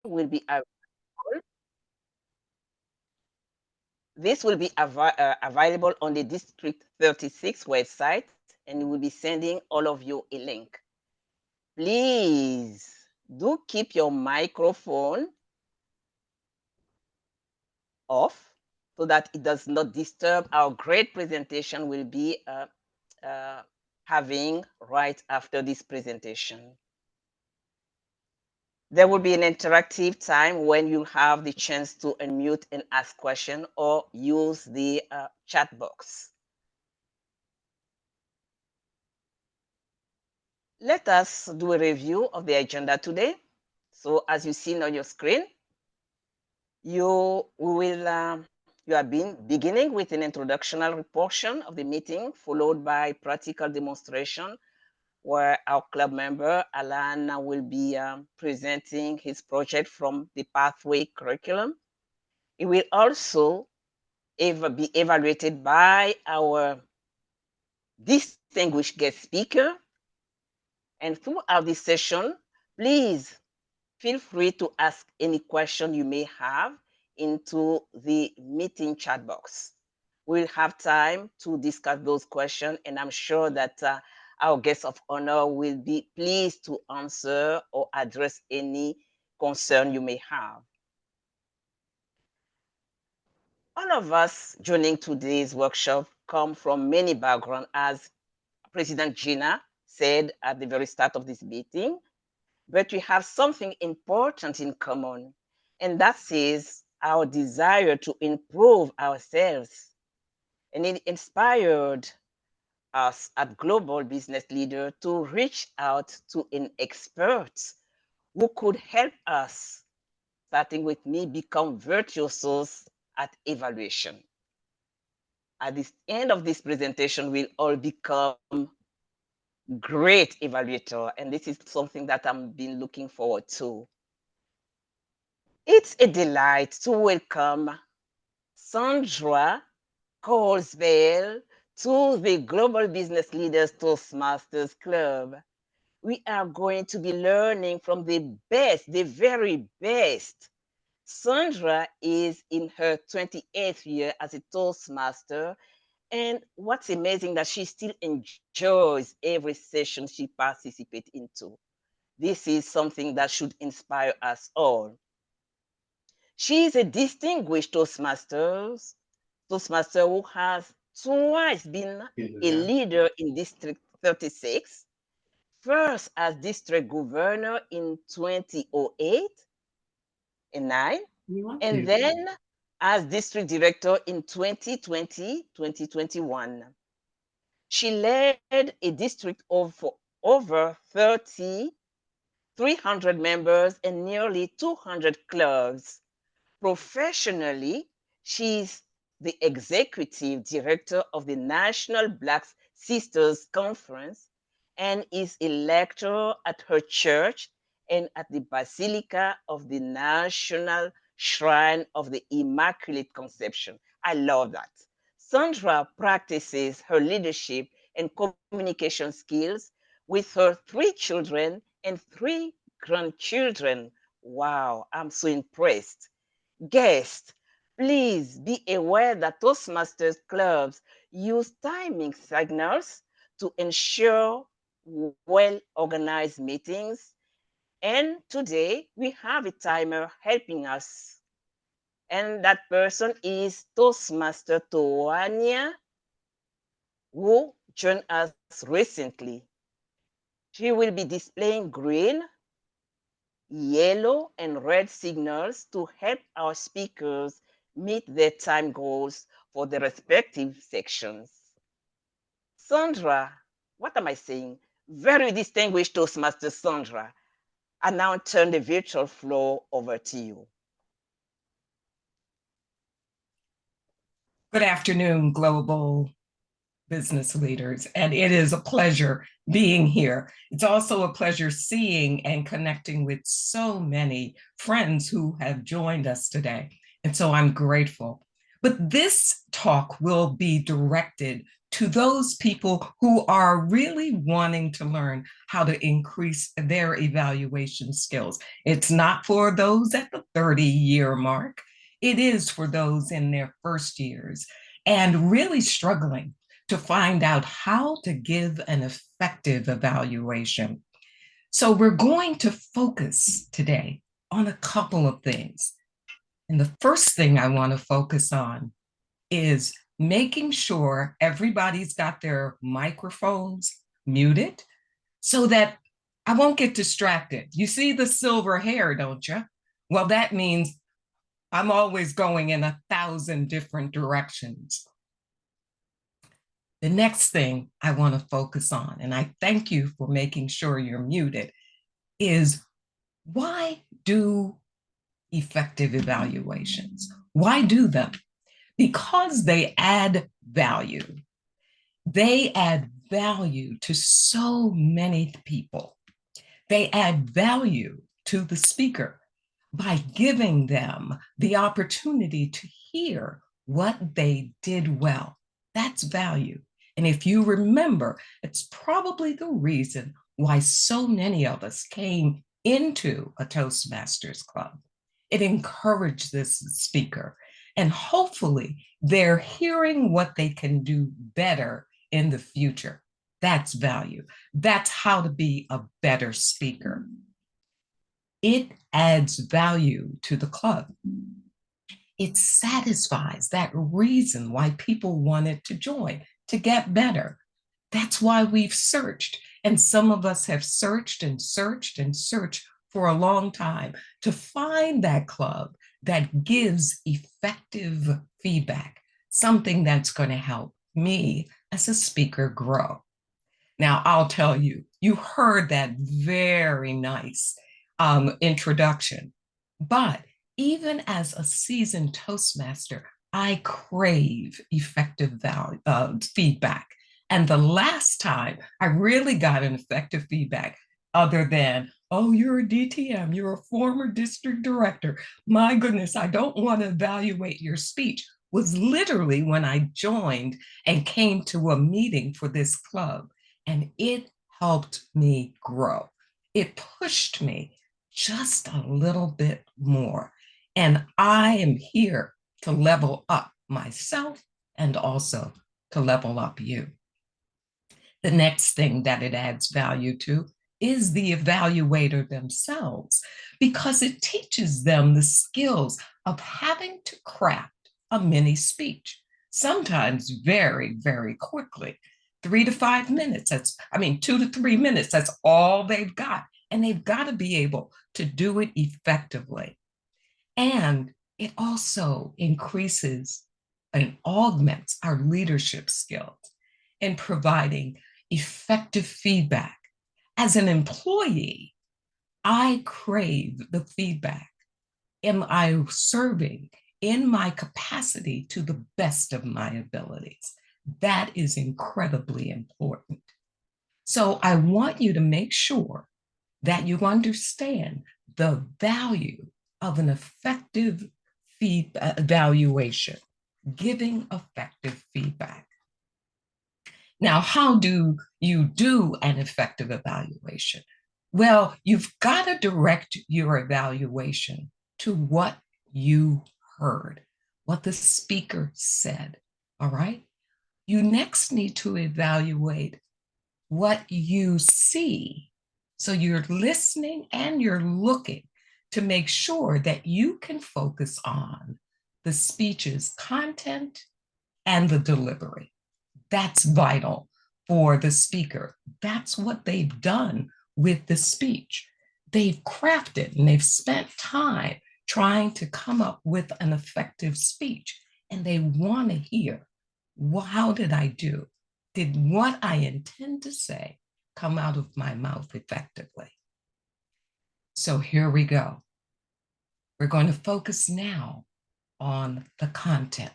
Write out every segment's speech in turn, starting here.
will be available. This will be available on the District 36 website, and we will be sending all of you a link. Please do keep your microphone off so that it does not disturb our great presentation we'll be uh, having right after this presentation. There will be an interactive time when you'll have the chance to unmute and ask questions or use the chat box. Let us do a review of the agenda today. So as you see on your screen, you have been beginning with an introductory portion of the meeting, followed by practical demonstration, where our club member Alan will be presenting his project from the Pathway curriculum. It will also be evaluated by our distinguished guest speaker. And throughout this session, please feel free to ask any question you may have into the meeting chat box. We'll have time to discuss those questions, and I'm sure that our guest of honor will be pleased to answer or address any concern you may have. All of us joining today's workshop come from many backgrounds, as President Gina said at the very start of this meeting, but we have something important in common, and that is our desire to improve ourselves. And it inspired us at Global Business Leader to reach out to an expert who could help us, starting with me, become virtuosos at evaluation. At the end of this presentation, we'll all become great evaluator, and this is something that I've been looking forward to. It's a delight to welcome Sandra Coles-Bell to the Global Business Leaders Toastmasters Club. We are going to be learning from the best, the very best. Sandra is in her 28th year as a Toastmaster, and what's amazing that she still enjoys every session she participates into. This is something that should inspire us all. She is a distinguished Toastmaster who has twice been a leader in District 36, first as district governor in 2008 and 9, and then as district director in 2020-2021. She led a district of over 300 members and nearly 200 clubs. Professionally, she's the executive director of the National Black Sisters Conference and is a lecturer at her church and at the Basilica of the National Shrine of the Immaculate Conception. I love that. Sandra practices her leadership and communication skills with her 3 children and 3 grandchildren. Wow, I'm so impressed. Guests, please be aware that Toastmasters clubs use timing signals to ensure well-organized meetings. And today we have a timer helping us. And that person is Toastmaster Toania, who joined us recently. She will be displaying green, yellow, and red signals to help our speakers meet their time goals for the respective sections. Sandra, what am I saying? Very distinguished Toastmaster Sandra. I now turn the virtual floor over to you. Good afternoon, Global Business Leaders, and it is a pleasure being here. It's also a pleasure seeing and connecting with so many friends who have joined us today, and so I'm grateful. But this talk will be directed to those people who are really wanting to learn how to increase their evaluation skills. It's not for those at the 30-year mark. It is for those in their first years and really struggling to find out how to give an effective evaluation. So we're going to focus today on a couple of things. And the first thing I want to focus on is making sure everybody's got their microphones muted so that I won't get distracted. You see the silver hair, don't you? Well, that means I'm always going in 1,000 different directions. The next thing I want to focus on, and I thank you for making sure you're muted, is why do effective evaluations? Why do them? Because they add value. They add value to so many people. They add value to the speaker by giving them the opportunity to hear what they did well. That's value. And if you remember, it's probably the reason why so many of us came into a Toastmasters club. It encouraged this speaker, and hopefully they're hearing what they can do better in the future. That's value. That's how to be a better speaker. It adds value to the club. It satisfies that reason why people wanted to join, to get better. That's why we've searched. And some of us have searched and searched and searched for a long time to find that club that gives effective feedback, something that's going to help me as a speaker grow. Now, I'll tell you, you heard that very nice introduction, but even as a seasoned Toastmaster, I crave effective feedback. And the last time I really got an effective feedback, other than, oh, you're a DTM, you're a former district director, my goodness, I don't want to evaluate your speech, was literally when I joined and came to a meeting for this club. And it helped me grow. It pushed me just a little bit more. And I am here to level up myself and also to level up you. The next thing that it adds value to is the evaluator themselves, because it teaches them the skills of having to craft a mini speech, sometimes very, very quickly. 3 to 5 minutes, 2 to 3 minutes, that's all they've got. And they've got to be able to do it effectively. And it also increases and augments our leadership skills in providing effective feedback. As an employee, I crave the feedback. Am I serving in my capacity to the best of my abilities? That is incredibly important. So I want you to make sure that you understand the value of an effective evaluation, giving effective feedback. Now, how do you do an effective evaluation? Well, you've got to direct your evaluation to what you heard, what the speaker said, all right? You next need to evaluate what you see. So you're listening and you're looking to make sure that you can focus on the speech's content and the delivery. That's vital for the speaker. That's what they've done with the speech. They've crafted and they've spent time trying to come up with an effective speech, and they want to hear, well, how did I do? Did what I intend to say come out of my mouth effectively? So here we go. We're going to focus now on the content.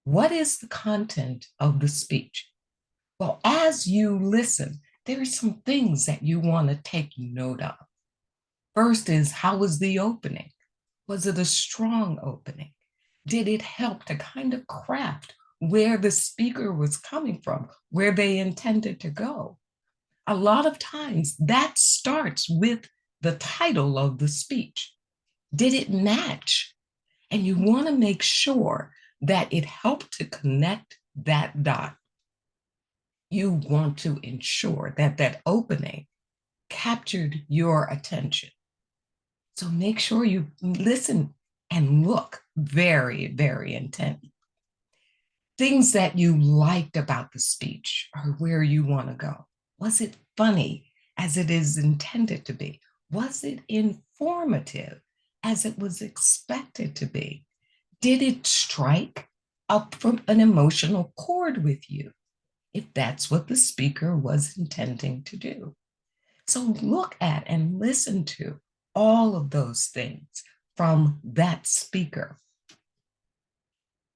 What is the content of the speech? Well, as you listen, there are some things that you want to take note of. First is, how was the opening? Was it a strong opening? Did it help to kind of craft where the speaker was coming from, where they intended to go. A lot of times that starts with the title of the speech. Did it match? And you want to make sure that it helped to connect that dot. You want to ensure that that opening captured your attention. So make sure you listen and look very, very intently. Things that you liked about the speech are where you want to go. Was it funny as it is intended to be? Was it informative as it was expected to be? Did it strike up from an emotional chord with you, if that's what the speaker was intending to do? So look at and listen to all of those things from that speaker.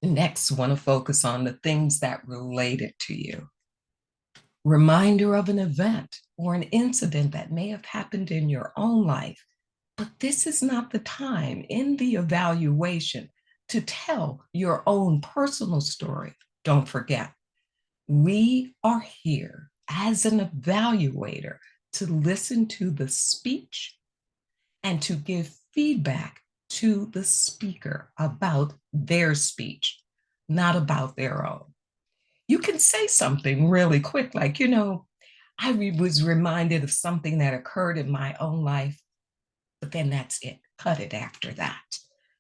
Next, want to focus on the things that related to you. Reminder of an event or an incident that may have happened in your own life, but this is not the time in the evaluation to tell your own personal story. Don't forget, we are here as an evaluator to listen to the speech and to give feedback to the speaker about their speech, not about their own. You can say something really quick, like, I was reminded of something that occurred in my own life, but then that's it. Cut it after that.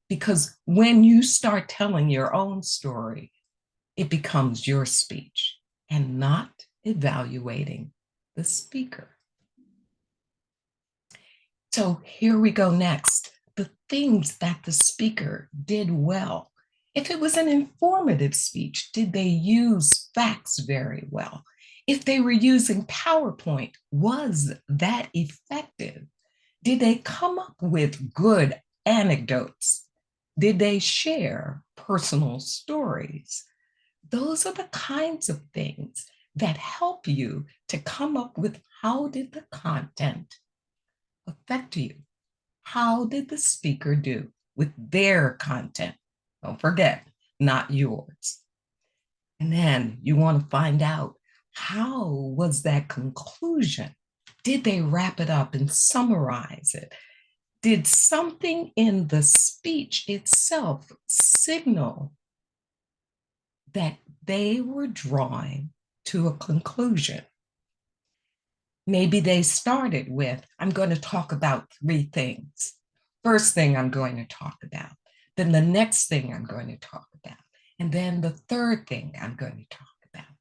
Because when you start telling your own story, it becomes your speech and not evaluating the speaker. So here we go next. The things that the speaker did well. If it was an informative speech, did they use facts very well? If they were using PowerPoint, was that effective? Did they come up with good anecdotes? Did they share personal stories? Those are the kinds of things that help you to come up with how did the content affect you? How did the speaker do with their content? Don't forget, not yours. And then you want to find out, how was that conclusion? Did they wrap it up and summarize it? Did something in the speech itself signal that they were drawing to a conclusion? Maybe they started with, I'm going to talk about 3 things. First thing I'm going to talk about, then the next thing I'm going to talk about, and then the third thing I'm going to talk about.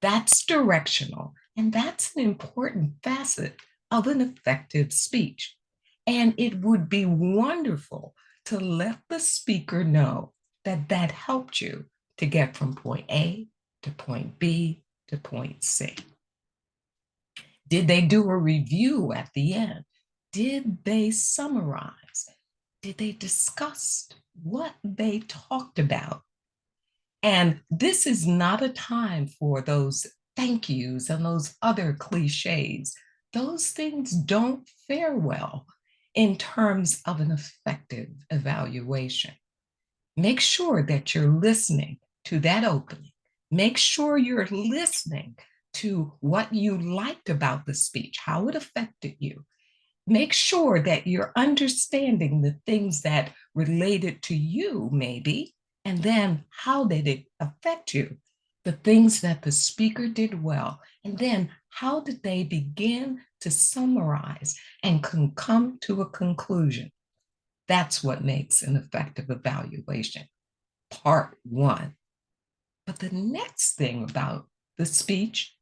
That's directional, and that's an important facet of an effective speech. And it would be wonderful to let the speaker know that that helped you to get from point A to point B to point C. Did they do a review at the end? Did they summarize? Did they discuss what they talked about? And this is not a time for those thank yous and those other cliches. Those things don't fare well in terms of an effective evaluation. Make sure that you're listening to that opening. Make sure you're listening to what you liked about the speech, how it affected you. Make sure that you're understanding the things that related to you, maybe, and then how did it affect you? The things that the speaker did well, and then how did they begin to summarize and come to a conclusion? That's what makes an effective evaluation. Part 1. But the next thing about the speech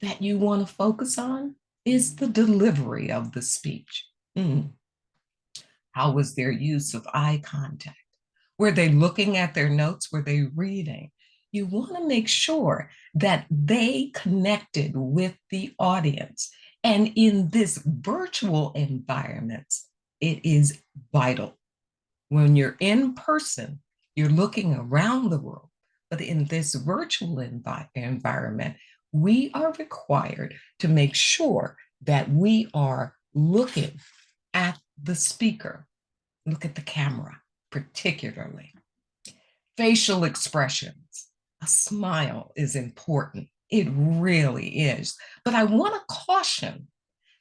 that you want to focus on is the delivery of the speech. How was their use of eye contact? Were they looking at their notes? Were they reading? You want to make sure that they connected with the audience. And in this virtual environment, it is vital. When you're in person, you're looking around the world. But in this virtual environment, we are required to make sure that we are looking at the speaker, look at the camera, particularly. Facial expressions. a smile is important. It really is. But I want to caution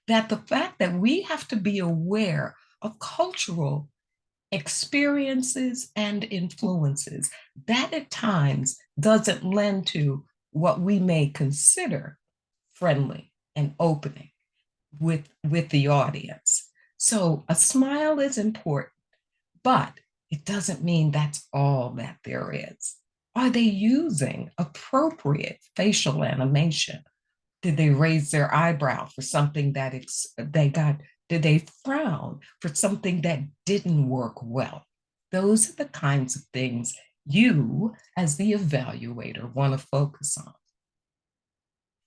that the fact that we have to be aware of cultural experiences and influences that at times doesn't lend to what we may consider friendly and opening with the audience. So a smile is important, but it doesn't mean that's all that there is. Are they using appropriate facial animation? Did they raise their eyebrow for something that they got? Did they frown for something that didn't work well? Those are the kinds of things you, as the evaluator, want to focus on.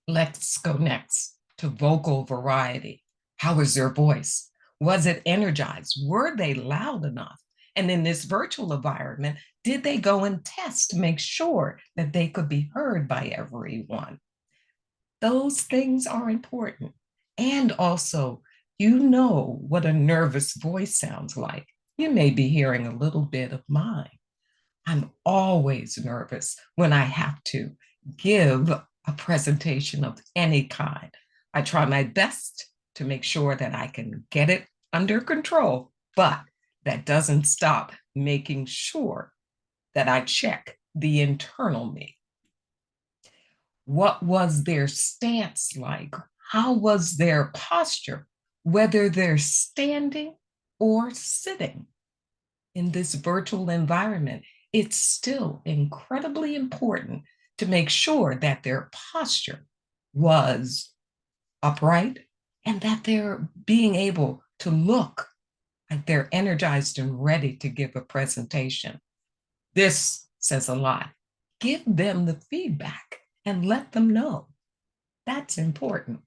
Let's go next to vocal variety. How was their voice? Was it energized? Were they loud enough? And in this virtual environment, did they go and test to make sure that they could be heard by everyone? Those things are important. And also, you know what a nervous voice sounds like. You may be hearing a little bit of mine. I'm always nervous when I have to give a presentation of any kind. I try my best to make sure that I can get it under control, but that doesn't stop making sure that I check the internal me. What was their stance like? How was their posture? Whether they're standing or sitting in this virtual environment, it's still incredibly important to make sure that their posture was upright and that they're being able to look like they're energized and ready to give a presentation. This says a lot. Give them the feedback and let them know. That's important.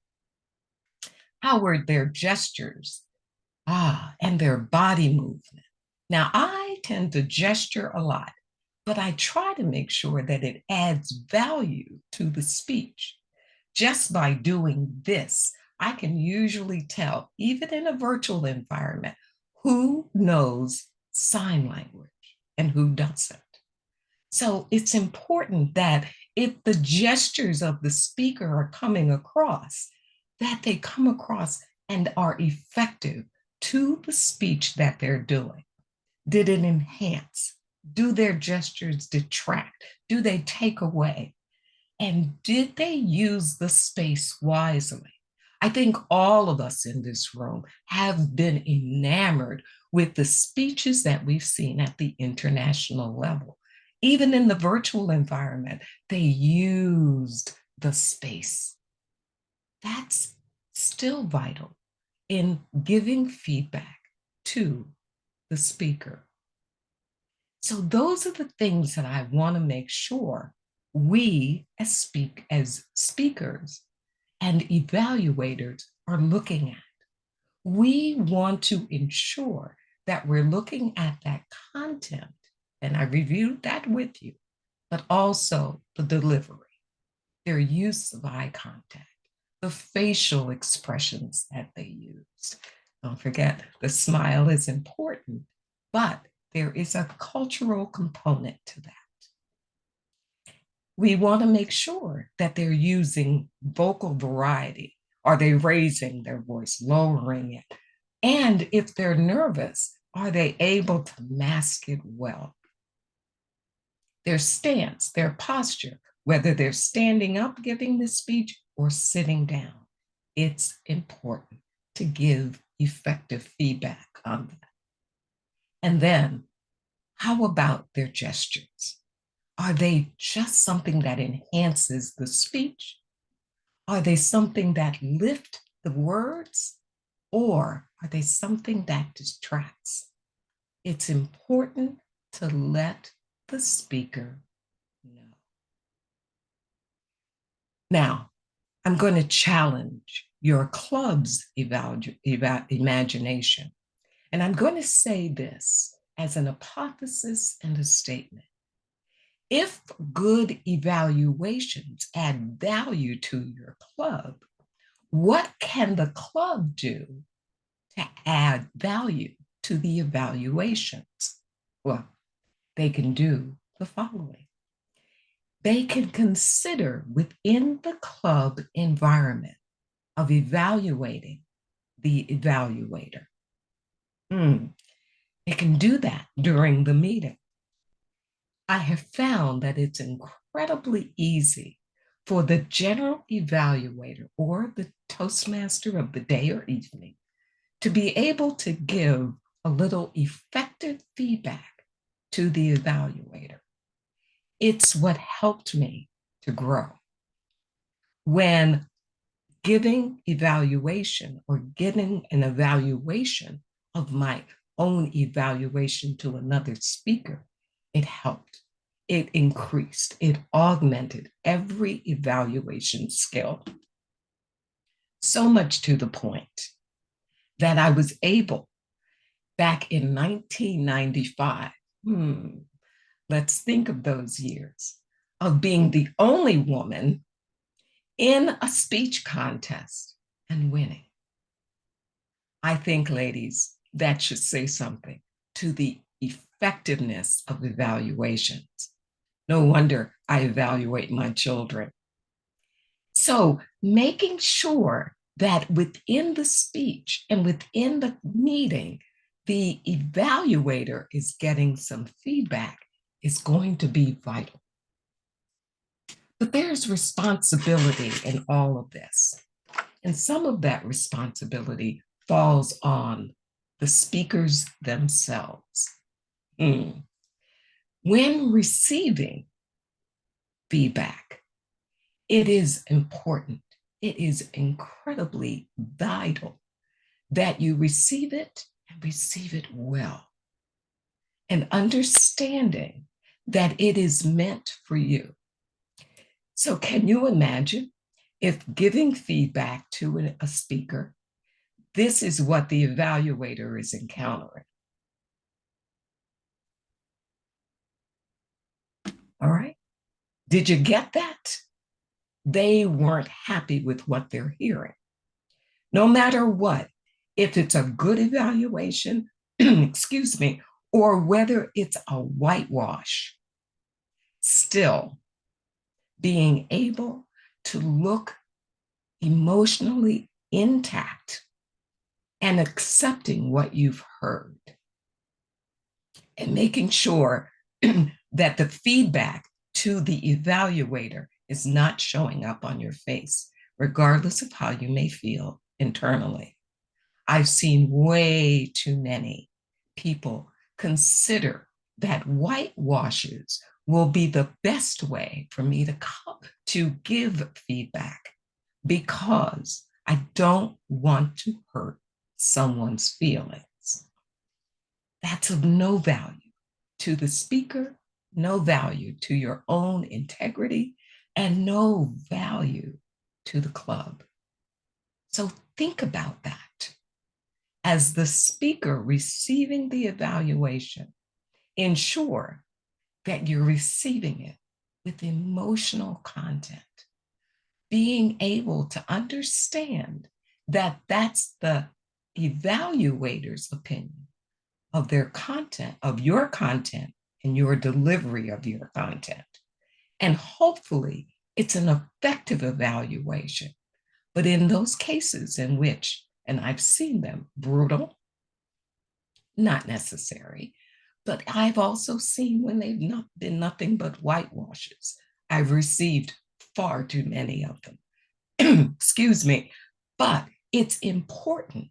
How were their gestures? And their body movement. Now, I tend to gesture a lot, but I try to make sure that it adds value to the speech. Just by doing this, I can usually tell, even in a virtual environment, who knows sign language and who doesn't. So it's important that if the gestures of the speaker are coming across, that they come across and are effective to the speech that they're doing. Did it enhance? Do their gestures detract? Do they take away? And did they use the space wisely? I think all of us in this room have been enamored with the speeches that we've seen at the international level. Even in the virtual environment, they used the space. That's still vital in giving feedback to the speaker. So those are the things that I want to make sure we as speakers and evaluators are looking at. We want to ensure that we're looking at that content, and I reviewed that with you, but also the delivery, their use of eye contact, the facial expressions that they use. Don't forget, the smile is important, but there is a cultural component to that. We want to make sure that they're using vocal variety. Are they raising their voice, lowering it? And if they're nervous, are they able to mask it well? Their stance, their posture, whether they're standing up giving the speech or sitting down, it's important to give effective feedback on that. And then, how about their gestures? Are they just something that enhances the speech? Are they something that lift the words? Or are they something that distracts? It's important to let the speaker know. Now, I'm going to challenge your club's imagination. And I'm going to say this as an hypothesis and a statement. If good evaluations add value to your club, what can the club do to add value to the evaluations? Well, they can do the following. they can consider within the club environment of evaluating the evaluator. They can do that during the meeting. I have found that it's incredibly easy for the general evaluator or the Toastmaster of the day or evening to be able to give a little effective feedback to the evaluator. It's what helped me to grow. When giving evaluation or getting an evaluation of my own evaluation to another speaker, it helped. It increased, it augmented every evaluation skill. So much to the point that I was able, back in 1995, let's think of those years, of being the only woman in a speech contest and winning. I think, ladies, that should say something to the effectiveness of evaluations. No wonder I evaluate my children. So, making sure that within the speech and within the meeting, the evaluator is getting some feedback is going to be vital. But there's responsibility in all of this. And some of that responsibility falls on the speakers themselves. When receiving feedback, it is important, it is incredibly vital that you receive it and receive it well. And understanding that it is meant for you. So, can you imagine if giving feedback to a speaker, this is what the evaluator is encountering? All right. Did you get that? They weren't happy with what they're hearing. No matter what, if it's a good evaluation, excuse me, or whether it's a whitewash, still being able to look emotionally intact and accepting what you've heard and making sure that the feedback to the evaluator is not showing up on your face, regardless of how you may feel internally. I've seen way too many people consider that whitewashes will be the best way for me to give feedback because I don't want to hurt someone's feelings. That's of no value to the speaker, no value to your own integrity, and no value to the club. So think about that. As the speaker receiving the evaluation, ensure that you're receiving it with emotional content, being able to understand that that's the evaluator's opinion of their content, of your content, and your delivery of your content. And hopefully, it's an effective evaluation. But in those cases in which, and I've seen them, brutal, not necessary, but I've also seen when they've not been nothing but whitewashes. I've received far too many of them. Excuse me. But it's important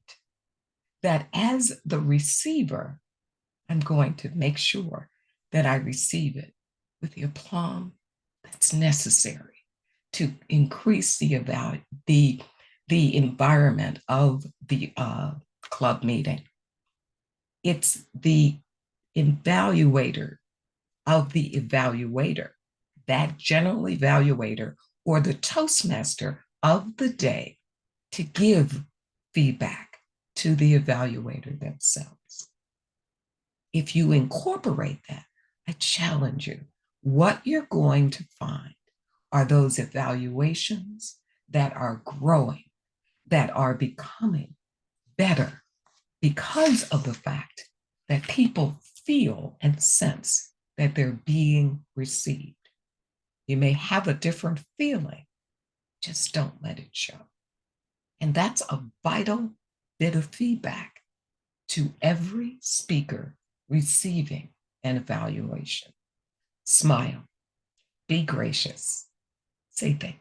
that as the receiver, I'm going to make sure that I receive it with the aplomb that's necessary to increase the environment of the club meeting. It's the evaluator of the evaluator, that general evaluator or the Toastmaster of the day, to give feedback to the evaluator themselves. If you incorporate that, I challenge you, what you're going to find are those evaluations that are growing, that are becoming better because of the fact that people feel and sense that they're being received. You may have a different feeling. Just don't let it show. And that's a vital bit of feedback to every speaker receiving an evaluation. Smile, be gracious, say thank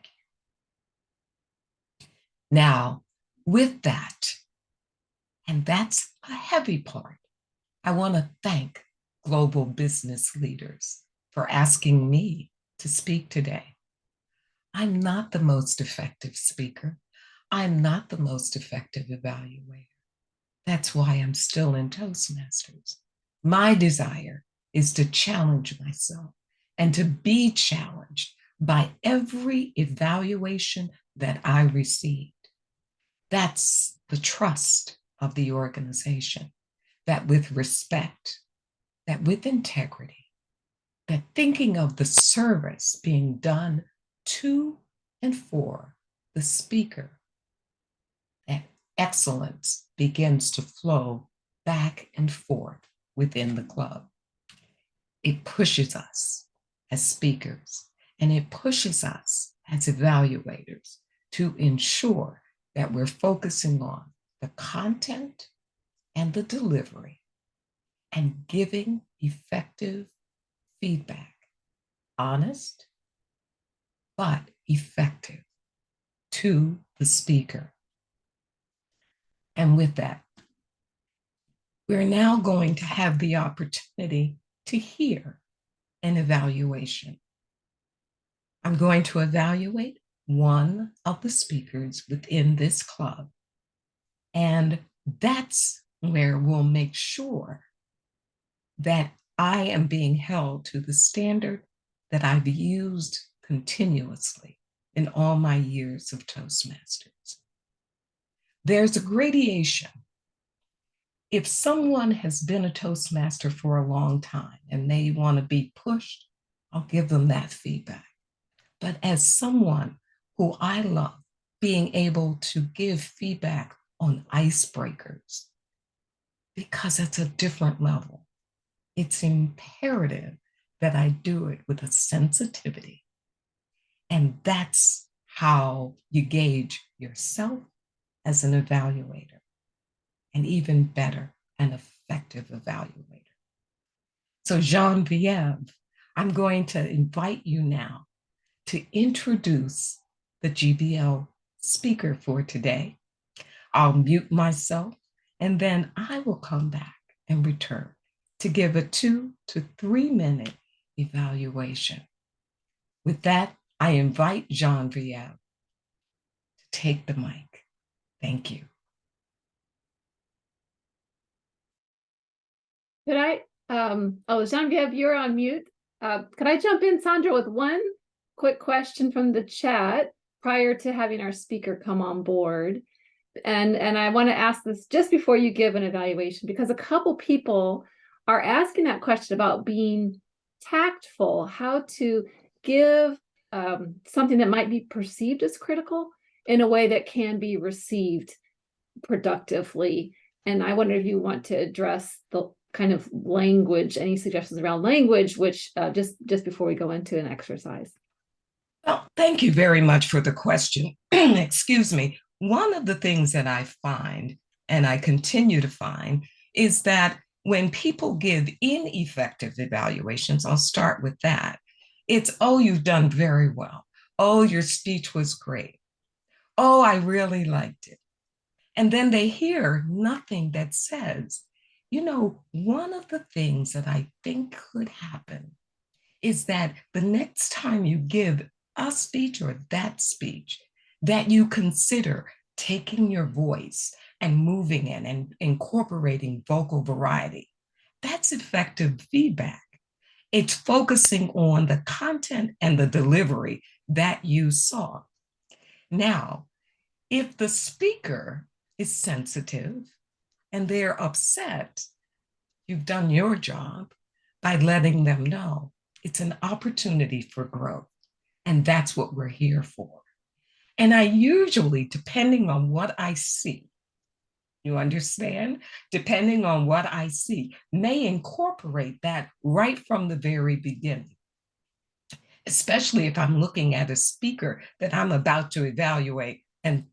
you. Now, with that, and that's a heavy part, I want to thank Global Business Leaders for asking me to speak today. I'm not the most effective speaker. I'm not the most effective evaluator. That's why I'm still in Toastmasters. My desire is to challenge myself and to be challenged by every evaluation that I received. That's the trust of the organization, that with respect, that with integrity, that thinking of the service being done to and for the speaker, that excellence begins to flow back and forth within the club. It pushes us as speakers and it pushes us as evaluators to ensure that we're focusing on the content and the delivery and giving effective feedback, honest, but effective to the speaker. And with that, we're now going to have the opportunity to hear an evaluation. I'm going to evaluate one of the speakers within this club. And that's where we'll make sure that I am being held to the standard that I've used continuously in all my years of Toastmasters. There's a gradation. If someone has been a Toastmaster for a long time and they want to be pushed, I'll give them that feedback. But as someone who I love being able to give feedback on icebreakers, because it's a different level, it's imperative that I do it with a sensitivity. And that's how you gauge yourself as an evaluator, and even better, an effective evaluator. So Genevieve, I'm going to invite you now to introduce the GBL speaker for today. I'll mute myself and then I will come back and return to give a 2 to 3 minute evaluation. With that, I invite Genevieve to take the mic. Thank you. Could I, Genevieve, you're on mute. Could I jump in, Sandra, with one quick question from the chat prior to having our speaker come on board? And I want to ask this just before you give an evaluation, because a couple people are asking that question about being tactful, how to give something that might be perceived as critical in a way that can be received productively. And I wonder if you want to address the kind of language, any suggestions around language, which just before we go into an exercise. Well, thank you very much for the question. Excuse me. One of the things that I find, and I continue to find, is that when people give ineffective evaluations, I'll start with that. It's, oh, you've done very well. Oh, your speech was great. Oh, I really liked it. And then they hear nothing that says, you know, one of the things that I think could happen is that the next time you give a speech or that speech, that you consider taking your voice and moving it and incorporating vocal variety. That's effective feedback. It's focusing on the content and the delivery that you saw. Now, if the speaker is sensitive and they're upset, you've done your job by letting them know it's an opportunity for growth. And that's what we're here for. And I usually, depending on what I see, you understand? Depending on what I see, may incorporate that right from the very beginning. especially if I'm looking at a speaker that I'm about to evaluate and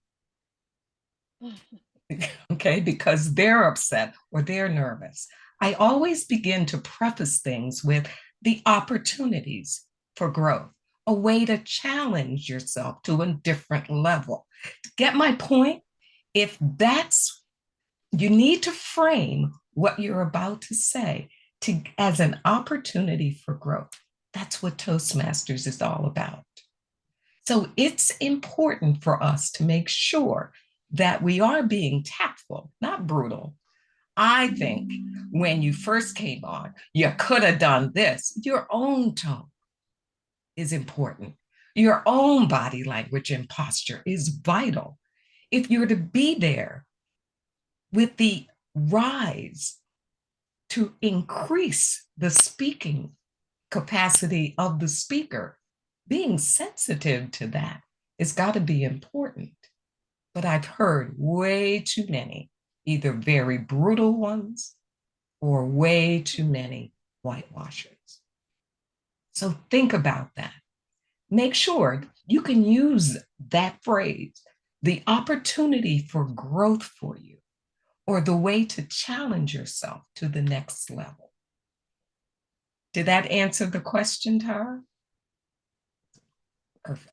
okay, because they're upset or they're nervous. I always begin to preface things with the opportunities for growth, a way to challenge yourself to a different level. Get my point? If that's, you need to frame what you're about to say as an opportunity for growth. That's what Toastmasters is all about. So it's important for us to make sure that we are being tactful, not brutal. I think when you first came on, you could have done this. Your own tone is important. Your own body language and posture is vital. If you're to be there with the rise to increase the speaking capacity of the speaker, being sensitive to that has got to be important. But I've heard way too many, either very brutal ones or way too many whitewashers. So think about that. Make sure you can use that phrase, the opportunity for growth for you, or the way to challenge yourself to the next level. Did that answer the question, Tara? Perfect.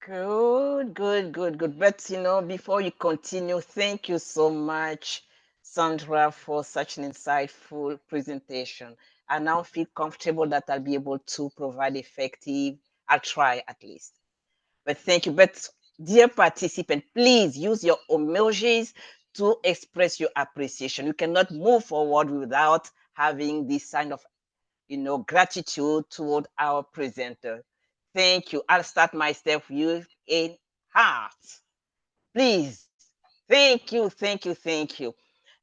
Good, good, good, good. But before you continue, thank you so much, Sandra, for such an insightful presentation. I now feel comfortable that I'll be able to provide effective, I'll try at least. But thank you. But dear participant, please use your emojis to express your appreciation. You cannot move forward without having this sign of gratitude toward our presenter. Thank you. I'll start myself with a heart. Please. Thank you, thank you, thank you.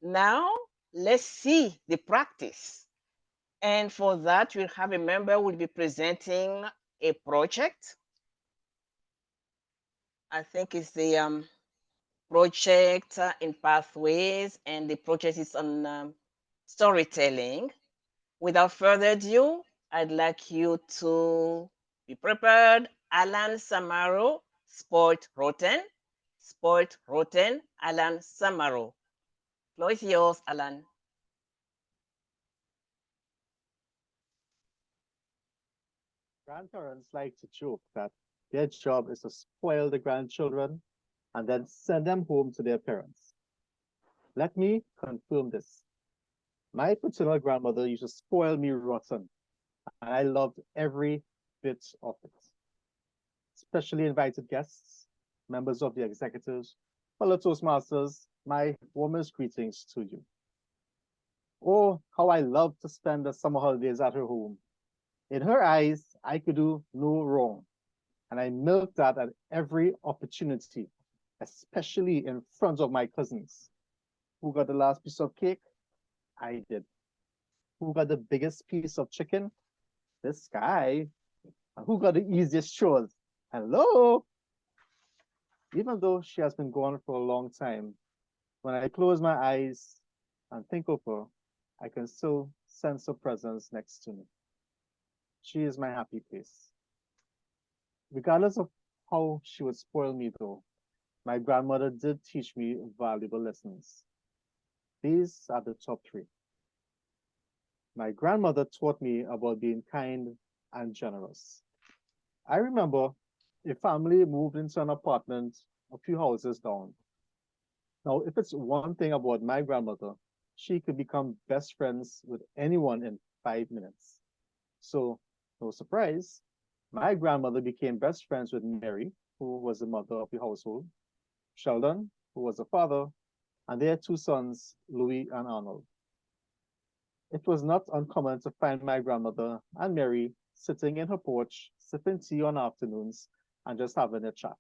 Now, let's see the practice. And for that, we'll have a member who will be presenting a project. I think it's the project in pathways, and the project is on storytelling. Without further ado, I'd like you to be prepared. Alan Samaro, Sport Roten, Alan Samaro. Floor is yours, Alan. Grandparents like to joke that their job is to spoil the grandchildren and then send them home to their parents. Let me confirm this. My paternal grandmother used to spoil me rotten, and I loved every bit of it. Especially invited guests, members of the executives, fellow Toastmasters, my warmest greetings to you. Oh, how I loved to spend the summer holidays at her home. In her eyes, I could do no wrong, and I milked that at every opportunity, especially in front of my cousins. Who got the last piece of cake? I did. Who got the biggest piece of chicken? This guy. And who got the easiest chores? Hello? Even though she has been gone for a long time, when I close my eyes and think of her, I can still sense her presence next to me. She is my happy place. Regardless of how she would spoil me, though, my grandmother did teach me valuable lessons. These are the top three. My grandmother taught me about being kind and generous. I remember a family moved into an apartment a few houses down. Now, if it's one thing about my grandmother, she could become best friends with anyone in 5 minutes. So, no surprise, my grandmother became best friends with Mary, who was the mother of the household, Sheldon, who was the father, and their two sons, Louis and Arnold. It was not uncommon to find my grandmother and Mary sitting in her porch, sipping tea on afternoons and just having a chat.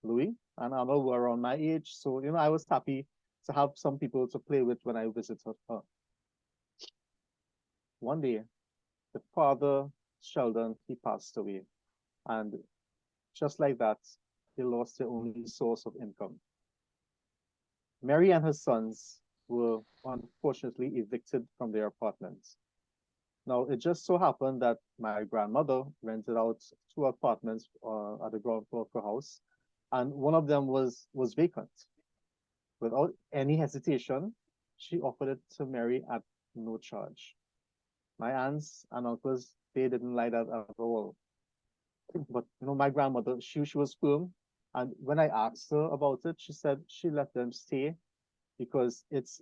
Louis and Arnold were around my age, so I was happy to have some people to play with when I visited her. One day, the father, Sheldon, he passed away, and just like that, they lost their only source of income. Mary and her sons were unfortunately evicted from their apartment. Now, it just so happened that my grandmother rented out two apartments at the ground floor of her house, and one of them was vacant. Without any hesitation, she offered it to Mary at no charge. My aunts and uncles, they didn't like that at all. But my grandmother, she was firm. And when I asked her about it, she said she let them stay because it's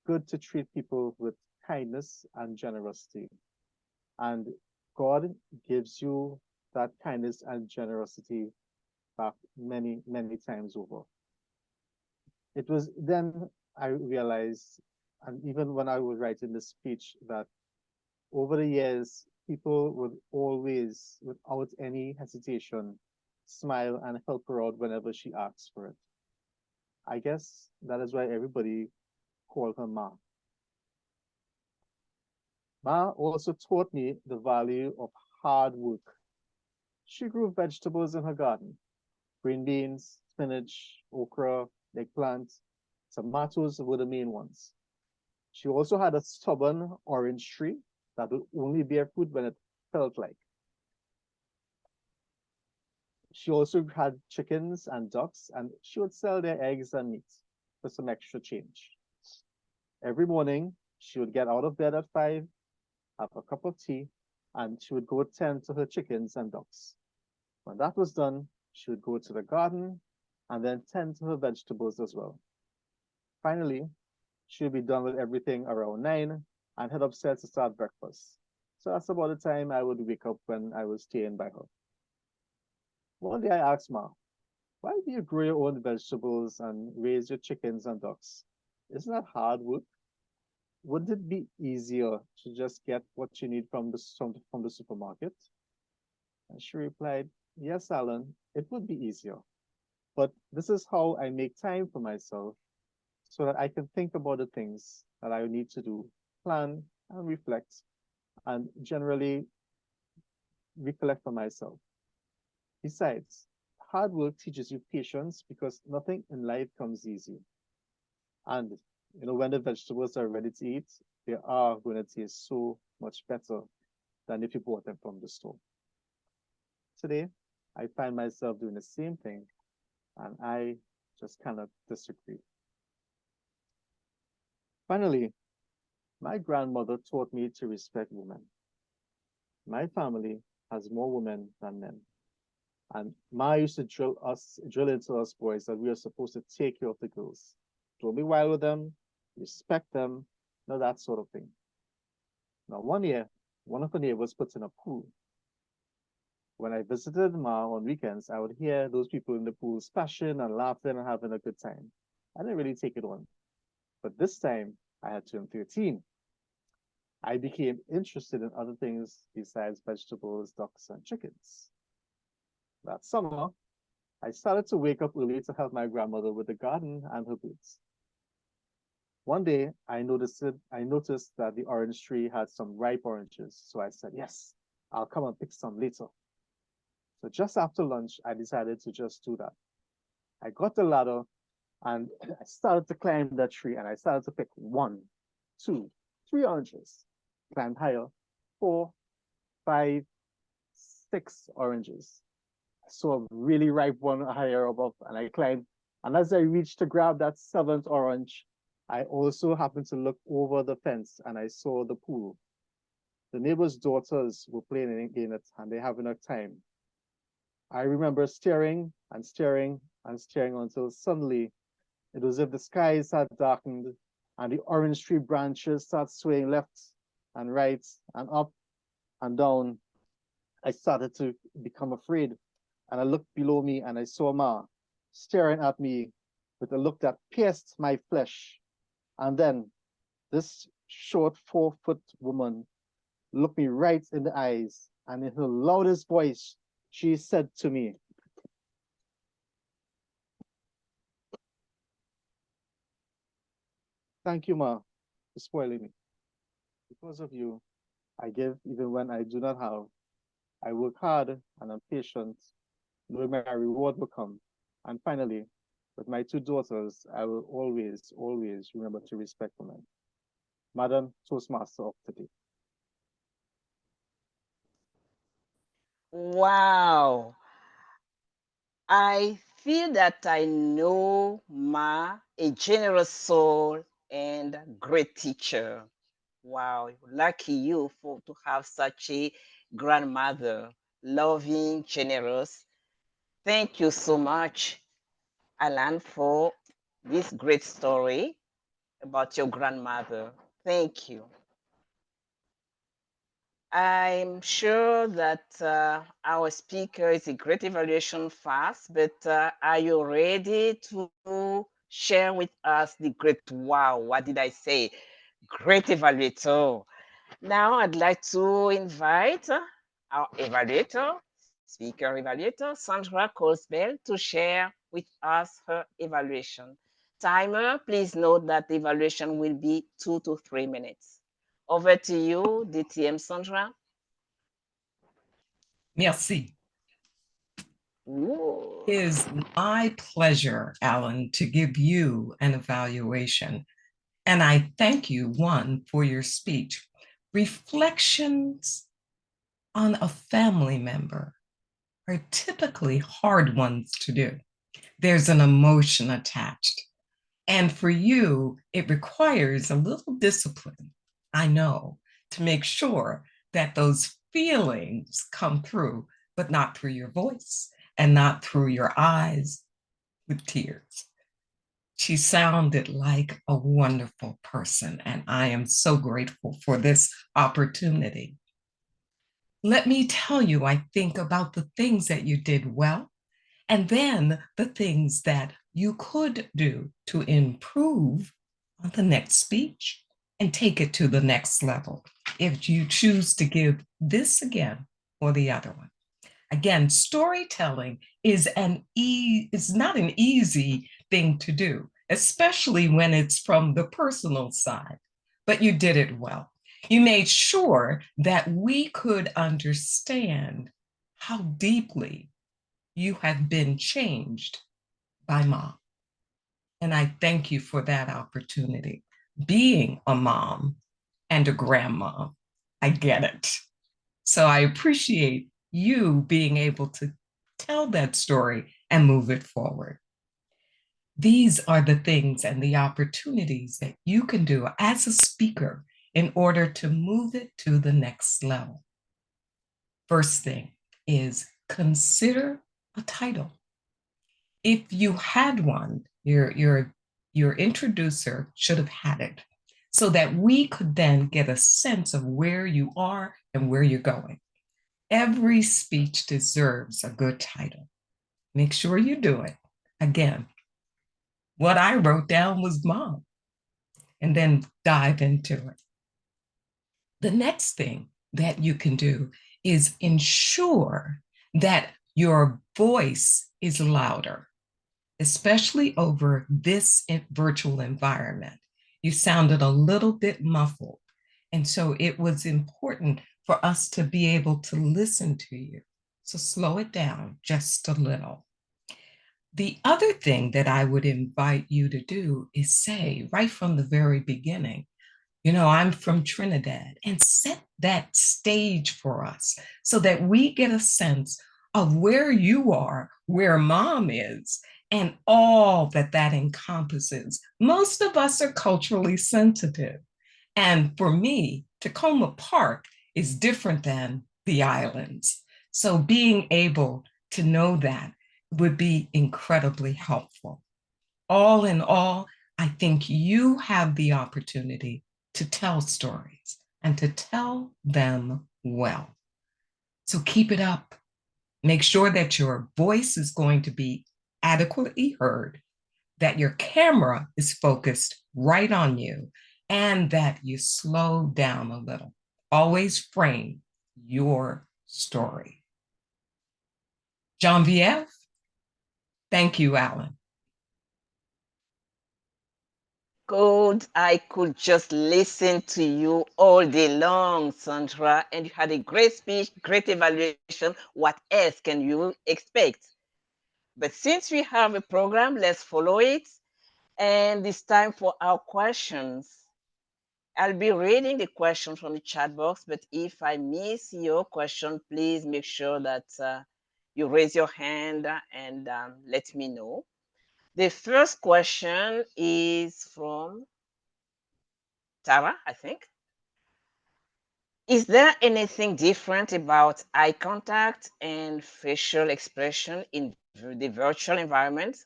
good to treat people with kindness and generosity. And God gives you that kindness and generosity back many, many times over. It was then I realized, and even when I was writing this speech, that over the years, people would always, without any hesitation, smile and help her out whenever she asks for it. I guess that is why everybody called her Ma. Ma also taught me the value of hard work. She grew vegetables in her garden: green beans, spinach, okra, eggplant, tomatoes were the main ones. She also had a stubborn orange tree that would only bear fruit when it felt like. She also had chickens and ducks, and she would sell their eggs and meat for some extra change. Every morning, she would get out of bed at 5, have a cup of tea, and she would go tend to her chickens and ducks. When that was done, she would go to the garden and then tend to her vegetables as well. Finally, she would be done with everything around 9 and head upstairs to start breakfast. So that's about the time I would wake up when I was staying by her. One day I asked Ma, why do you grow your own vegetables and raise your chickens and ducks? Isn't that hard work? Wouldn't it be easier to just get what you need from the supermarket? And she replied, yes, Alan, it would be easier. But this is how I make time for myself so that I can think about the things that I need to do, plan and reflect, and generally recollect for myself. Besides, hard work teaches you patience because nothing in life comes easy. And when the vegetables are ready to eat, they are going to taste so much better than if you bought them from the store. Today, I find myself doing the same thing, and I just cannot disagree. Finally, my grandmother taught me to respect women. My family has more women than men. And Ma used to drill into us boys that we are supposed to take care of the girls. Don't be wild with them, respect them, that sort of thing. Now, one year, one of her neighbors put in a pool. When I visited Ma on weekends, I would hear those people in the pool splashing and laughing and having a good time. I didn't really take it on. But this time, I had turned 13. I became interested in other things besides vegetables, ducks, and chickens. That summer, I started to wake up early to help my grandmother with the garden and her birds. One day, I noticed that the orange tree had some ripe oranges, so I said, yes, I'll come and pick some later. So just after lunch, I decided to just do that. I got the ladder and I started to climb that tree, and I started to pick 1, 2, 3 oranges. Climbed higher, 4, 5, 6 oranges. I saw a really ripe one higher above, and I climbed. And as I reached to grab that 7th orange, I also happened to look over the fence and I saw the pool. The neighbors' daughters were playing in it, and they having a time. I remember staring and staring and staring until suddenly it was as if the skies had darkened and the orange tree branches started swaying left and right and up and down. I started to become afraid, and I looked below me and I saw Ma staring at me with a look that pierced my flesh. And then this short 4-foot woman looked me right in the eyes, and in her loudest voice, she said to me, thank you, Ma, for spoiling me. Because of you, I give even when I do not have. I work hard and I'm patient, knowing my reward will come. And finally, with my 2 daughters, I will always, always remember to respect women. Madam Toastmaster of today. Wow. I feel that I know Ma, a generous soul and great teacher. Wow, lucky you for to have such a grandmother, loving, generous. Thank you so much, Alan, for this great story about your grandmother. Thank you. I'm sure that our speaker is a great evaluation fast, but are you ready to share with us the great wow? What did I say? Great evaluator. Now I'd like to invite our evaluator, speaker evaluator, Sandra Coles-Bell, to share with us her evaluation. Timer, please note that the evaluation will be 2 to 3 minutes. Over to you, DTM Sandra. Merci. Ooh. It is my pleasure, Alan, to give you an evaluation. And I thank you, one, for your speech. Reflections on a family member are typically hard ones to do. There's an emotion attached. And for you, it requires a little discipline, I know, to make sure that those feelings come through, but not through your voice and not through your eyes with tears. She sounded like a wonderful person, and I am so grateful for this opportunity. Let me tell you, I think about the things that you did well, and then the things that you could do to improve on the next speech and take it to the next level if you choose to give this again or the other one. Again, storytelling is not an easy thing to do, especially when it's from the personal side, but you did it well. You made sure that we could understand how deeply you have been changed by mom. And I thank you for that opportunity. Being a mom and a grandma, I get it. So I appreciate you being able to tell that story and move it forward. These are the things and the opportunities that you can do as a speaker in order to move it to the next level. First thing is consider a title. If you had one, your introducer should have had it so that we could then get a sense of where you are and where you're going. Every speech deserves a good title. Make sure you do it. Again, what I wrote down was mom, and then dive into it. The next thing that you can do is ensure that your voice is louder, especially over this virtual environment. You sounded a little bit muffled. And so it was important for us to be able to listen to you. So slow it down just a little. The other thing that I would invite you to do is say right from the very beginning, I'm from Trinidad, and set that stage for us so that we get a sense of where you are, where mom is, and all that that encompasses. Most of us are culturally sensitive. And for me, Tacoma Park is different than the islands. So being able to know that would be incredibly helpful. All in all, I think you have the opportunity to tell stories and to tell them well. So keep it up. Make sure that your voice is going to be adequately heard, that your camera is focused right on you, and that you slow down a little. Always frame your story. Genevieve, thank you, Alan. God, I could just listen to you all day long, Sandra, and you had a great speech, great evaluation. What else can you expect? But since we have a program, let's follow it. And it's time for our questions. I'll be reading the question from the chat box, but if I miss your question, please make sure that you raise your hand and let me know. The first question is from Tara, I think. Is there anything different about eye contact and facial expression in the virtual environment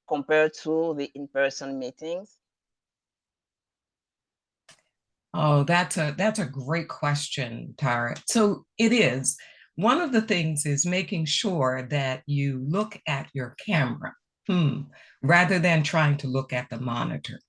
compared to the in-person meetings? Oh, that's a great question, Tara. So it is. One of the things is making sure that you look at your camera rather than trying to look at the monitor.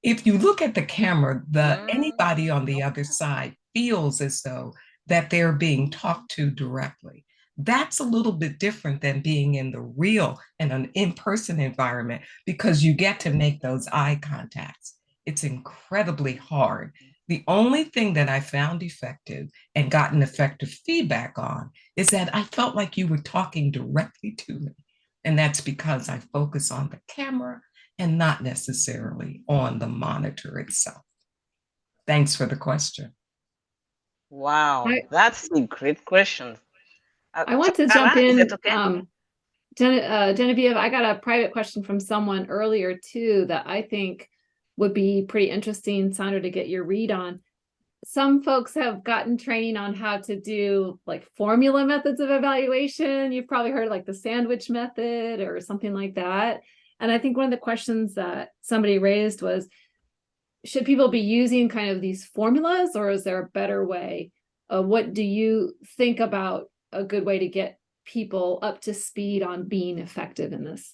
If you look at the camera, anybody on the other side feels as though that they're being talked to directly. That's a little bit different than being in the real and an in-person environment because you get to make those eye contacts. It's incredibly hard. The only thing that I found effective and gotten effective feedback on is that I felt like you were talking directly to me. And that's because I focus on the camera and not necessarily on the monitor itself. Thanks for the question. Wow, that's a great question. I want to Tara, jump is in. that okay? Genevieve, I got a private question from someone earlier too that I think would be pretty interesting, Sandra, to get your read on. Some folks have gotten training on how to do like formula methods of evaluation. You've probably heard like the sandwich method or something like that. And I think one of the questions that somebody raised was, should people be using kind of these formulas, or is there a better way? What do you think about a good way to get people up to speed on being effective in this?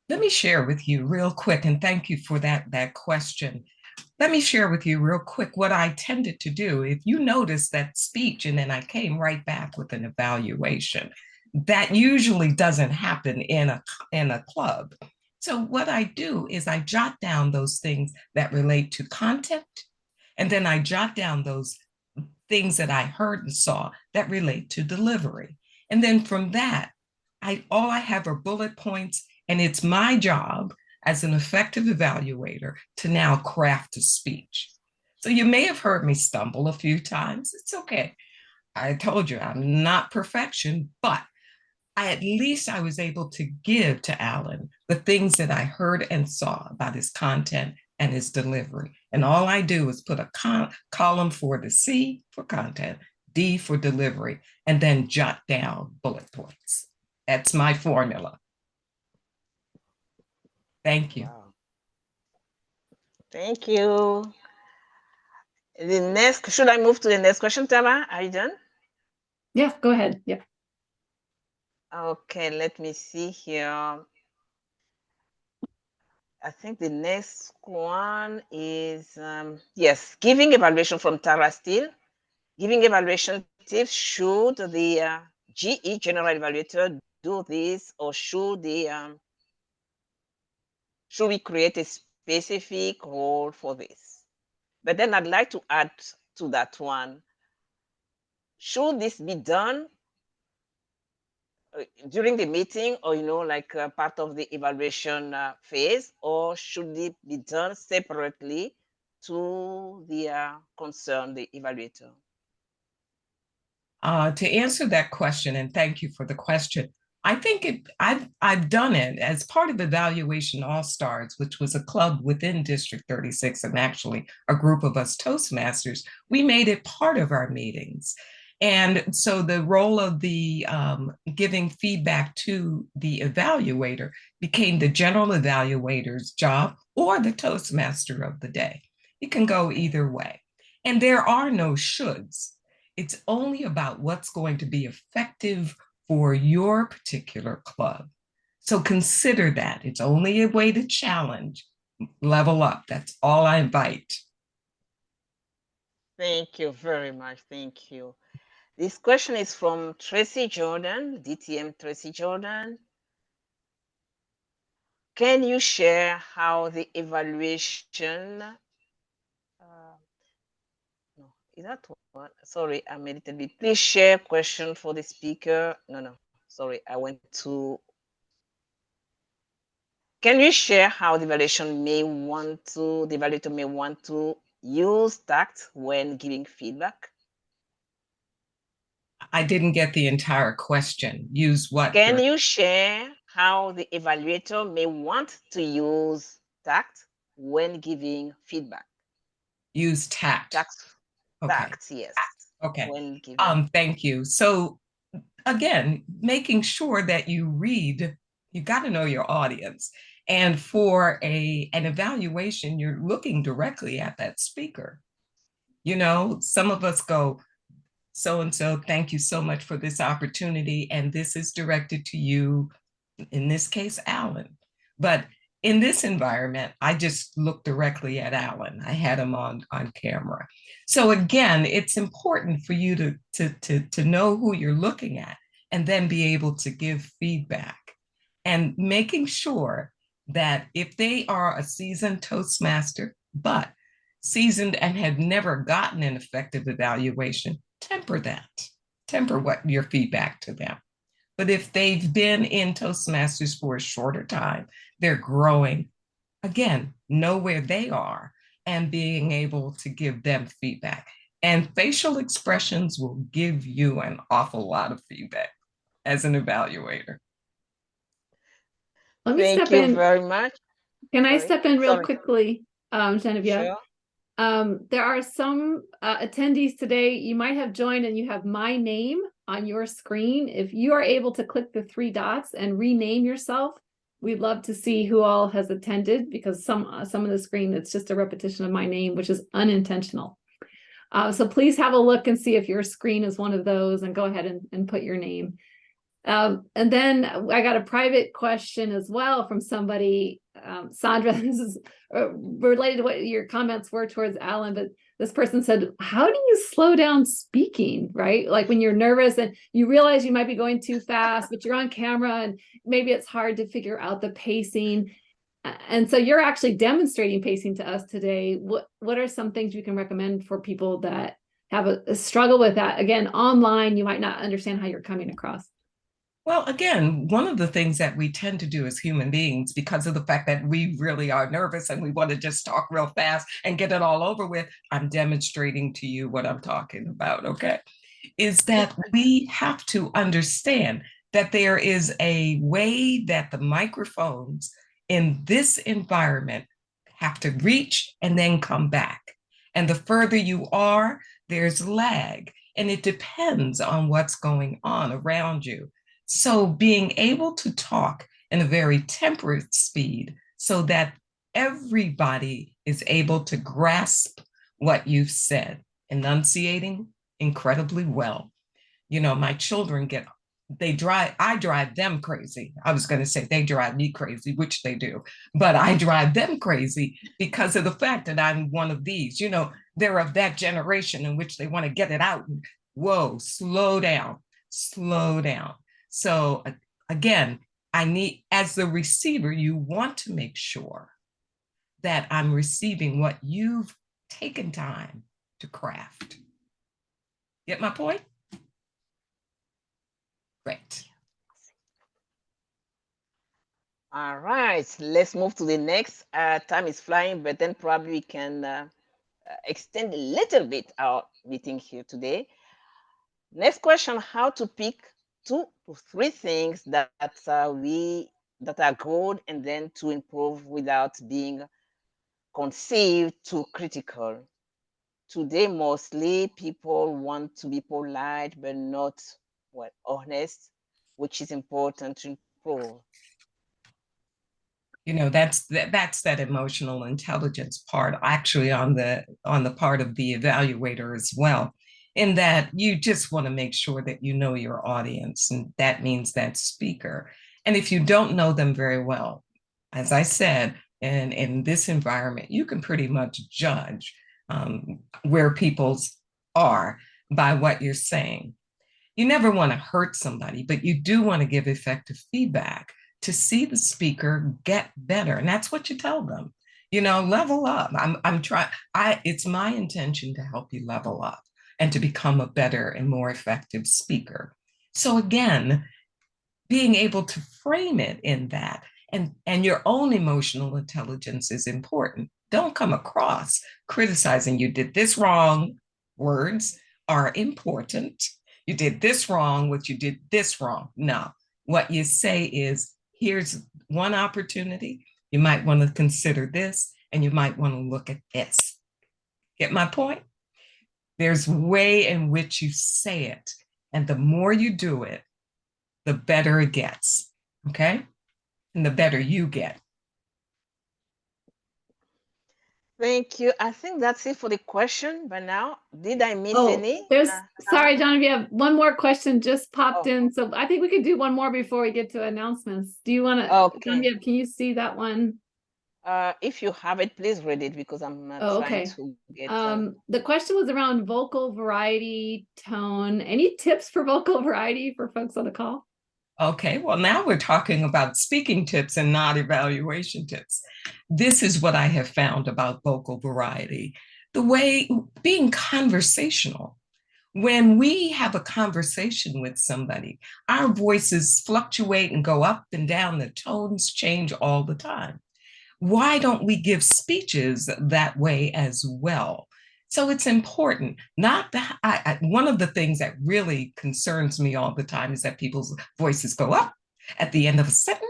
Let me share with you real quick, and thank you for that question. Let me share with you real quick what I tended to do. If you notice that speech, and then I came right back with an evaluation, that usually doesn't happen in a club. So what I do is I jot down those things that relate to content, and then I jot down those things that I heard and saw that relate to delivery. And then from that, all I have are bullet points, and it's my job as an effective evaluator to now craft a speech. So you may have heard me stumble a few times. It's okay. I told you I'm not perfection, but at least I was able to give to Alan the things that I heard and saw about his content and his delivery. And all I do is put a column for the C for content, D for delivery, and then jot down bullet points. That's my formula. Thank you. Wow. Thank you. The next, should I move to the next question, Tara? Are you done? Yeah, go ahead. Yeah. Okay, let me see here. I think the next one is, yes, giving evaluation from Tara Steele. Giving evaluation tips, should the GE General Evaluator do this, or should we create a specific role for this? But then I'd like to add to that one, should this be done during the meeting, or like part of the evaluation phase, or should it be done separately to the concern, the evaluator? To answer that question, and thank you for the question, I think I've done it as part of Evaluation All Stars, which was a club within District 36, and actually a group of us Toastmasters. We made it part of our meetings. And so the role of the giving feedback to the evaluator became the general evaluator's job or the Toastmaster of the day. It can go either way. And there are no shoulds. It's only about what's going to be effective for your particular club. So consider that. It's only a way to challenge, level up. That's all I invite. Thank you very much. Thank you. This question is from Tracy Jordan, DTM Tracy Jordan. Can you share how the evaluation, no, is that one? Sorry, I'm a little bit. Please share question for the speaker. No, sorry, I went to, Can you share how the evaluator may want to use tact when giving feedback? I didn't get the entire question. Use what? Can you share how the evaluator may want to use tact when giving feedback? Use tact. Tact, Okay. tact, yes. Okay. When giving. Thank you. So again, making sure that you read, you got to know your audience. And for an evaluation, you're looking directly at that speaker. You know, some of us go, so and so, thank you so much for this opportunity. And this is directed to you, in this case, Alan. But in this environment, I just looked directly at Alan. I had him on camera. So again, it's important for you to know who you're looking at and then be able to give feedback. And making sure that if they are a seasoned Toastmaster, but seasoned and had never gotten an effective evaluation, temper that. Temper what your feedback to them. But if they've been in Toastmasters for a shorter time, they're growing, again, know where they are and being able to give them feedback. And facial expressions will give you an awful lot of feedback as an evaluator. Let me Thank step you in. very much. Can I Sorry. step in real Sorry. quickly, Genevieve? Sure. There are some attendees today, you might have joined and you have my name on your screen. If you are able to click the 3 dots and rename yourself, we'd love to see who all has attended, because some of the screen, it's just a repetition of my name, which is unintentional. So please have a look and see if your screen is one of those, and go ahead and put your name. And then I got a private question as well from somebody, Sandra, this is related to what your comments were towards Alan, but this person said, how do you slow down speaking, right? Like when you're nervous and you realize you might be going too fast, but you're on camera and maybe it's hard to figure out the pacing. And so you're actually demonstrating pacing to us today. What are some things you can recommend for people that have a struggle with that? Again, online, you might not understand how you're coming across. Well, again, one of the things that we tend to do as human beings, because of the fact that we really are nervous and we want to just talk real fast and get it all over with, I'm demonstrating to you what I'm talking about, okay? Is that we have to understand that there is a way that the microphones in this environment have to reach and then come back. And the further you are, there's lag, and it depends on what's going on around you. So being able to talk in a very temperate speed so that everybody is able to grasp what you've said, enunciating incredibly well. You know, my children I drive them crazy. I was going to say they drive me crazy, which they do, but I drive them crazy because of the fact that I'm one of these. You know, they're of that generation in which they want to get it out. And, whoa, slow down, slow down. So again, as the receiver, you want to make sure that I'm receiving what you've taken time to craft. Get my point? Great. All right, let's move to the next. Time is flying, but then probably we can extend a little bit our meeting here today. Next question: how to pick 2 to 3 things that are good, and then to improve without being conceived too critical. Today, mostly people want to be polite, but not honest, which is important to improve. You know, that's that emotional intelligence part, actually on the part of the evaluator as well, in that you just want to make sure that you know your audience, and that means that speaker. And if you don't know them very well, as I said, and in this environment, you can pretty much judge where people's are by what you're saying. You never want to hurt somebody, but you do want to give effective feedback to see the speaker get better. And that's what you tell them. You know, level up. I'm trying, it's my intention to help you level up and to become a better and more effective speaker. So again, being able to frame it in that And your own emotional intelligence is important. Don't come across criticizing you did this wrong. Words are important. You did this wrong, what you did this wrong. No, what you say is, here's one opportunity. You might want to consider this, and you might want to look at this. Get my point? There's a way in which you say it. And the more you do it, the better it gets. Okay? And the better you get. Thank you. I think that's it for the question by now. Did I miss Oh, any? there's, Sarah? sorry, John, if you have one more question just popped Oh, in. So I think we could do one more before we get to announcements. Do you want to, okay. Genevieve, can you see that one? If you have it, please read it because I'm Oh, trying okay. to get. The question was around vocal variety, tone. Any tips for vocal variety for folks on the call? Okay, well, now we're talking about speaking tips and not evaluation tips. This is what I have found about vocal variety. The way being conversational. When we have a conversation with somebody, our voices fluctuate and go up and down. The tones change all the time. Why don't we give speeches that way as well? So it's important. Not that one of the things that really concerns me all the time is that people's voices go up at the end of a sentence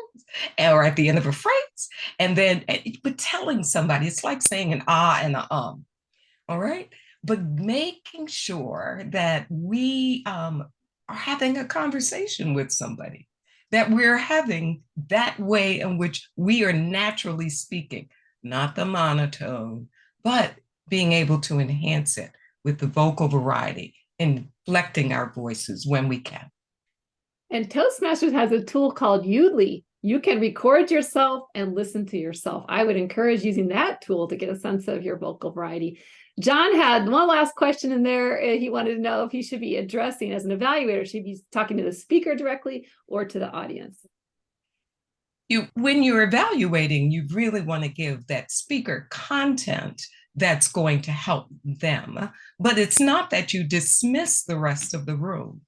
or at the end of a phrase, and then but telling somebody, it's like saying an ah and a all right, but making sure that we are having a conversation with somebody, that we're having that way in which we are naturally speaking, not the monotone, but being able to enhance it with the vocal variety, inflecting our voices when we can. And Toastmasters has a tool called Udly. You can record yourself and listen to yourself. I would encourage using that tool to get a sense of your vocal variety. John had one last question in there. He wanted to know if he should be addressing as an evaluator, should he be talking to the speaker directly or to the audience? When you're evaluating, you really want to give that speaker content that's going to help them, but it's not that you dismiss the rest of the room.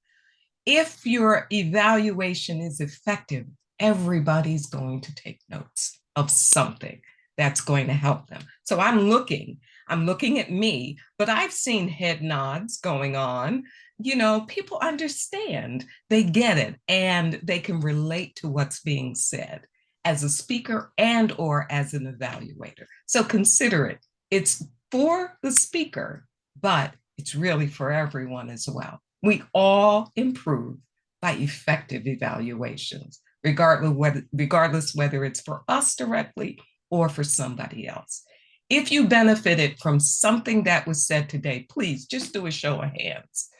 If your evaluation is effective, everybody's going to take notes of something that's going to help them. So I'm looking at me, but I've seen head nods going on. You know, people understand, they get it, and they can relate to what's being said as a speaker and or as an evaluator. So consider it. It's for the speaker, but it's really for everyone as well. We all improve by effective evaluations, regardless whether it's for us directly or for somebody else. If you benefited from something that was said today, please just do a show of hands.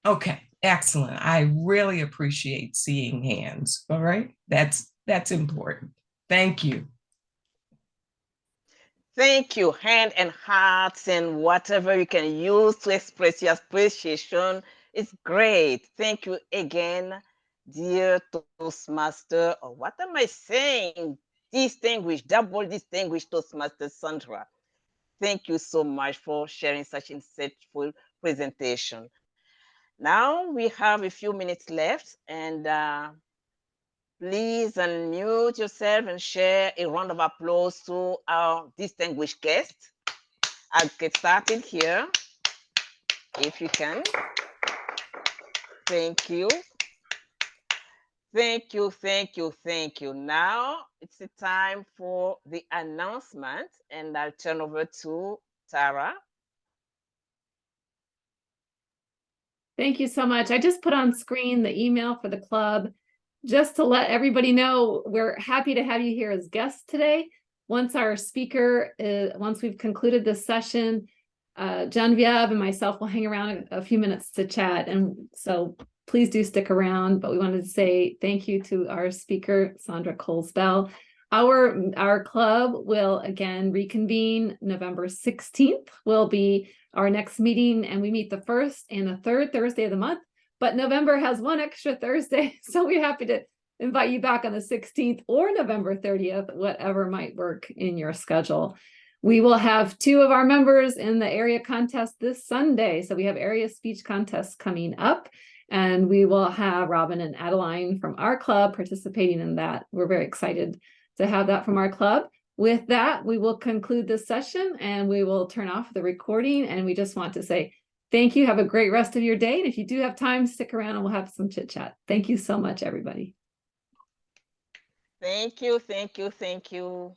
Okay, excellent. I really appreciate seeing hands. All right, that's important. Thank you. Thank you. Hand and hearts and whatever you can use to express your appreciation is great. Thank you again, dear Toastmaster, or what am I saying? Distinguished, double distinguished Toastmaster Sandra. Thank you so much for sharing such insightful presentation. Now we have a few minutes left, and please unmute yourself and share a round of applause to our distinguished guest. I'll get started here, if you can. Thank you. Thank you, thank you, thank you. Now it's the time for the announcement, and I'll turn over to Tara. Thank you so much. I just put on screen the email for the club just to let everybody know we're happy to have you here as guests today. Once our speaker, once we've concluded this session, Genevieve and myself will hang around a few minutes to chat. And so please do stick around. But we wanted to say thank you to our speaker, Sandra Coles-Bell. Our club will again reconvene November 16th will be our next meeting, and we meet the first and the third Thursday of the month. But November has one extra Thursday, so we're happy to invite you back on the 16th or November 30th, whatever might work in your schedule. We will have 2 of our members in the area contest this Sunday. So we have area speech contests coming up. And we will have Robin and Adeline from our club participating in that. We're very excited to have that from our club. With that, we will conclude this session and we will turn off the recording. And we just want to say thank you. Have a great rest of your day. And if you do have time, stick around and we'll have some chit chat. Thank you so much, everybody. Thank you, thank you, thank you.